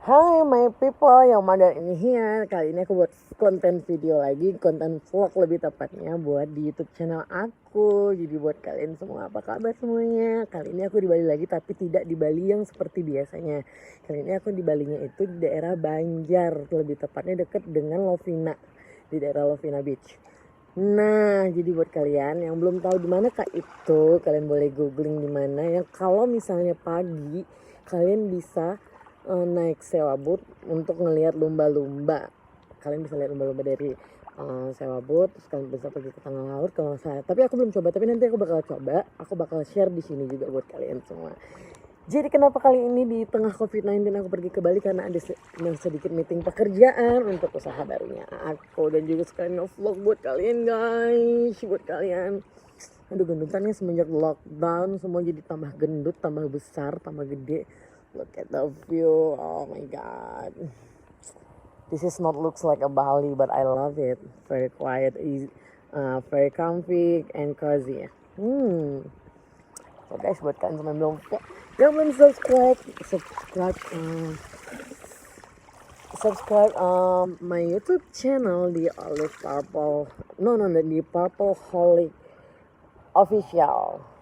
Hai my people yang Mother in here. Kali ini aku buat konten video lagi, konten vlog lebih tepatnya buat di YouTube channel aku. Jadi buat kalian semua, apa kabar semuanya? Kali ini aku di Bali lagi, tapi tidak di Bali yang seperti biasanya. Kali ini aku di Balinya itu di daerah Banjar, lebih tepatnya deket dengan Lovina, di daerah Lovina Beach. Nah, jadi buat kalian yang belum tahu di mana kak itu, kalian boleh googling di mana. Yang kalau misalnya pagi, kalian bisa naik sewa boat untuk ngelihat lumba-lumba. Kalian bisa lihat lumba-lumba dari sewa boat, terus kalian bisa pergi ke tengah laut kalau saya. Tapi aku belum coba, tapi nanti aku bakal coba. Aku bakal share di sini juga buat kalian semua. Jadi kenapa kali ini di tengah COVID-19 aku pergi ke Bali, karena ada sedikit meeting pekerjaan untuk usaha barunya aku, dan juga sekalian vlog buat kalian guys, buat kalian. Aduh, gendutannya semenjak lockdown semua jadi tambah gendut, tambah besar, tambah gede. Look at the view, oh my god. This is not looks like a Bali, but I love it. Very quiet, easy, very comfy and cozy. So guys, buat kalian semua yang belum subscribe my YouTube channel di Olive Purple, di Purple Holic Official.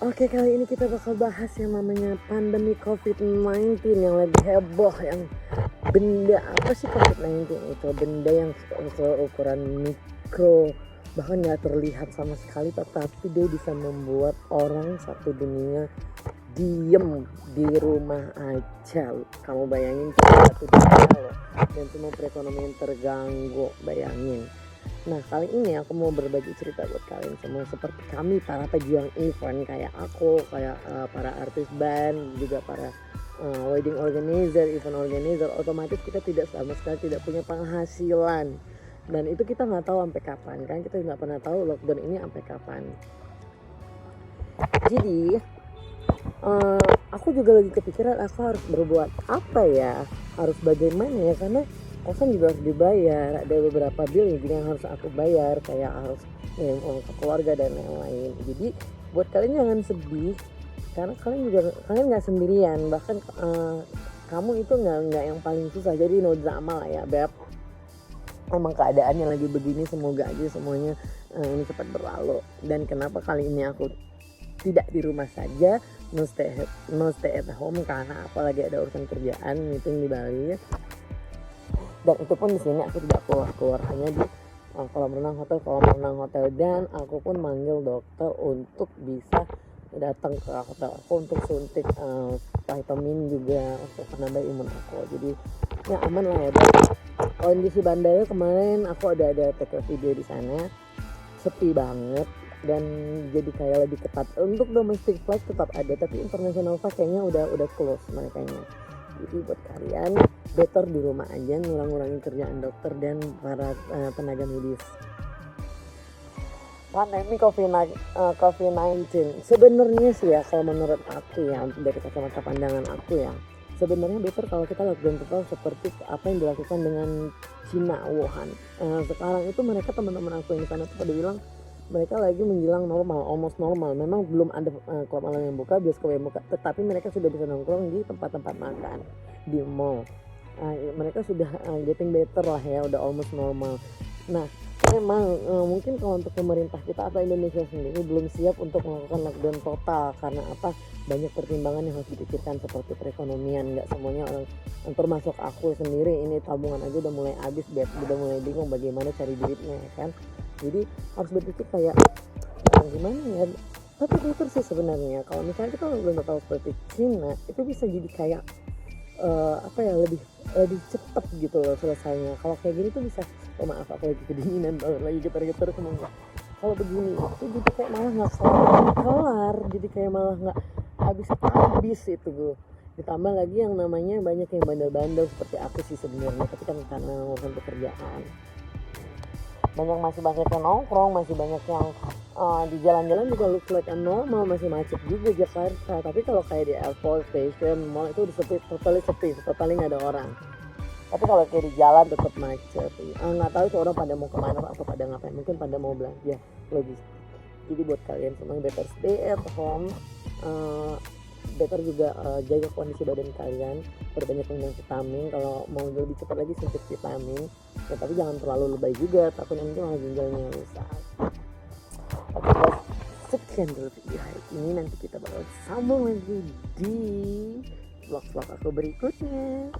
Oke, kali ini kita bakal bahas yang namanya pandemi COVID-19 yang lagi heboh. Yang benda apa sih COVID-19 itu? Benda yang ukuran mikro, bahkan gak terlihat sama sekali, tetapi dia bisa membuat orang satu dunia diem di rumah aja. Kamu bayangin, satu dunia loh, dan semua perekonomian terganggu, bayangin. Nah, kali ini aku mau berbagi cerita buat kalian semua, seperti kami para pejuang event, kayak aku, kayak para artis band, juga para wedding organizer, event organizer. Otomatis kita tidak sama sekali tidak punya penghasilan, dan itu kita nggak tahu sampai kapan, kan kita nggak pernah tahu lockdown ini sampai kapan. Jadi aku juga lagi kepikiran aku harus berbuat apa ya, harus bagaimana ya, karena kosan juga harus dibayar, ada beberapa bill yang harus aku bayar, kayak harus ngirim uang ke keluarga dan lain-lain. Jadi buat kalian jangan sedih, karena kalian nggak sendirian, bahkan kamu itu nggak yang paling susah. Jadi no drama lah ya beb, emang keadaannya lagi begini, semoga aja semuanya ini cepat berlalu. Dan kenapa kali ini aku tidak di rumah saja, no stay at home, karena apalagi ada urusan kerjaan, meeting di Bali. Dan itu pun di sini aku tidak keluar, hanya di kolam renang hotel, dan aku pun manggil dokter untuk bisa datang ke hotel aku untuk suntik vitamin juga untuk menambah imun aku. Jadi ya aman lah ya dok. Kondisi bandara kemarin aku ada take video di sana, sepi banget, dan jadi kayak lebih ketat. Untuk domestic flight tetap ada, tapi international flight kayaknya udah close merekanya. Jadi buat kalian better di rumah aja, ngurang-ngurangin kerjaan dokter dan para tenaga medis. Pandemi COVID-19 sebenarnya sih ya, kalau menurut aku ya, dari kacamata pandangan aku ya, sebenarnya better kalau kita lockdown total seperti apa yang dilakukan dengan Cina, Wuhan. Sekarang itu mereka, teman-teman aku yang di sana tuh pada bilang mereka lagi menjelang normal, almost normal. Memang belum ada klub malam yang buka, bioskop yang buka, tetapi mereka sudah bisa nongkrong di tempat-tempat makan, di mall. Mereka sudah getting better lah ya, udah almost normal. Nah, memang mungkin kalau untuk pemerintah kita atau Indonesia sendiri belum siap untuk melakukan lockdown total. Karena apa? Banyak pertimbangan yang harus dipikirkan seperti perekonomian. Nggak semuanya orang, termasuk aku sendiri, ini tabungan aja udah mulai habis, udah mulai bingung bagaimana cari duitnya kan. Jadi harus berpikir kayak gimana ya. Tapi itu sih sebenarnya kalau misalnya kita belum tahu seperti Cina, itu bisa jadi kayak lebih cepet gitu loh selesainya. Kalau kayak gini tuh bisa, oh maaf aku lagi kedinginan banget, lagi getar-getar semuanya. Kalau begini itu jadi kayak malah nggak kelar, jadi kayak malah nggak habis itu gue. Ditambah lagi yang namanya banyak yang bandel-bandel seperti aku sih sebenarnya, tapi kan karena urusan pekerjaan. Masih banyak yang nongkrong, masih banyak yang di jalan-jalan juga look like normal, masih macet juga Jakarta. Tapi kalau kayak di airport station, mall itu udah sepi, totally nggak ada orang. Tapi kalau kayak di jalan tetap macet. Nggak tahu tuh orang pada mau kemana atau pada ngapain, mungkin pada mau belanja logistik. Jadi buat kalian semua better stay at home, better juga jaga kondisi badan kalian, perbanyak minum vitamin. Kalau mau lebih cepat lagi suntik vitamin ya, tapi jangan terlalu lebay juga, takut nanti malah ginjalnya rusak. Oke guys, sekian dulu video hari ini, nanti kita bakal sambung lagi di vlog-vlog aku berikutnya.